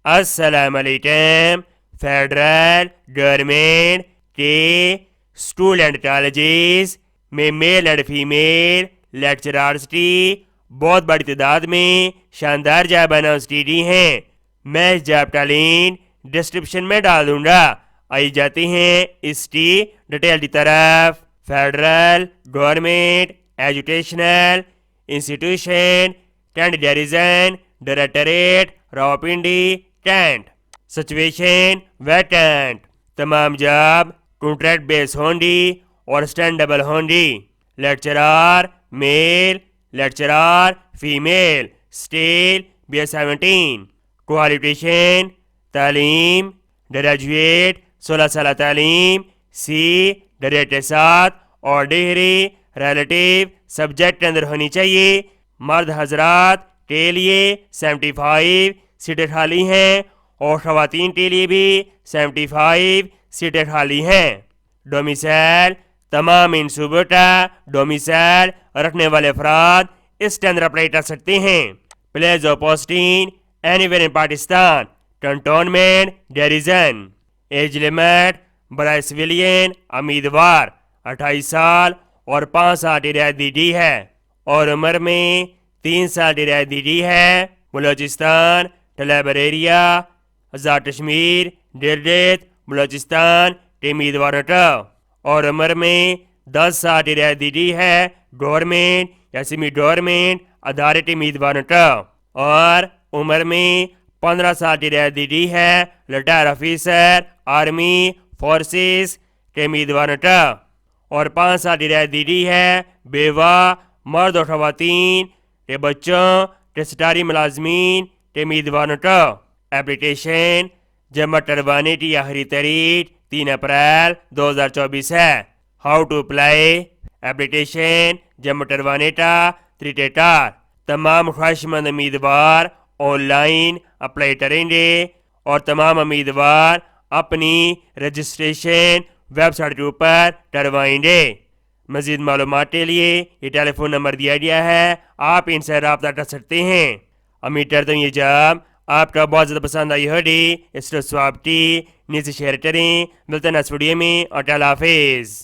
السلام علیکم. Federal government کے اسٹوڈنٹ کالجز میں میل اینڈ فیمیل لیکچرارز کی بہت بڑی تعداد میں شاندار جاب اناؤنس کی ہیں. میں اس جاب کا لنک ڈسکرپشن میں ڈال دوں گا. آئی جاتے ہیں اس کی ڈیٹیل کی طرف. Federal government educational institution cantt garrison directorate Rawalpindi cantt. Situation vacant. تمام جاب کنٹریکٹ بیس ہوں گی اور اسٹینڈیبل ہوں گی. لیکچرار میل، لیکچرار فیمیل، اسٹیل BA17. کوالیفیکیشن تعلیم گریجویٹ 16 سالہ تعلیم سی گریڈ کے ساتھ اور ڈگری ریلیٹیو سبجیکٹ کے اندر ہونی چاہیے. مرد حضرات کے لیے 75 سیٹیں خالی ہیں اور خواتین کے لیے بھی 75 سیٹیں خالی ہیں. ڈومیسائل تمام ان صوبوں کا ڈومیسائل رکھنے والے افراد اس کے اندر اپلائی کر سکتے ہیں. Place of posting anywhere in Pakistan cantonment garrison. Age limit برائے سویلین امیدوار 28 سال اور 5 سال کی رعایت دی گئی ہے اور عمر میں 3 سال کی رعایت دی گئی ہے. بلوچستان ٹلیبر ایریا آزاد کشمیر گلگت بلوچستان کے امیدواروں کو اور عمر میں 10 سال کی رعایت دی گئی ہے گورنمنٹ یا سیمی گورنمنٹ ادارے کے امیدواروں کو اور عمر میں 15 سال کی رعایت دی گئی ہے ریٹائر آفیسر آرمی فورسز کے امیدواروں کو اور 5 سال کی رعایت دی گئی ہے بیوہ مرد اور خواتین کے بچوں کے سرکاری ملازمین کے امیدواروں کو. اپلیکیشن جمع کروانے کی آخری تاریخ 3 اپریل 2024 ہے. How to apply. اپلیکیشن جمع کروانے کا طریقہ کار. تمام خواہشمند امیدوار آن لائن اپلائی کریں گے اور تمام امیدوار اپنی رجسٹریشن ویب سائٹ کے اوپر کروائیں گے. مزید معلومات کے لیے یہ ٹیلی فون نمبر دیا گیا ہے، آپ ان سے رابطہ کر سکتے ہیں. امید کرتا ہوں یہ جاب آپ کا بہت زیادہ پسند آئی ہوگی. اس کو سواب کی نیچے شیئر کریں. ملتے ہیں نیکسٹ ویڈیو میں اور اللہ حافظ.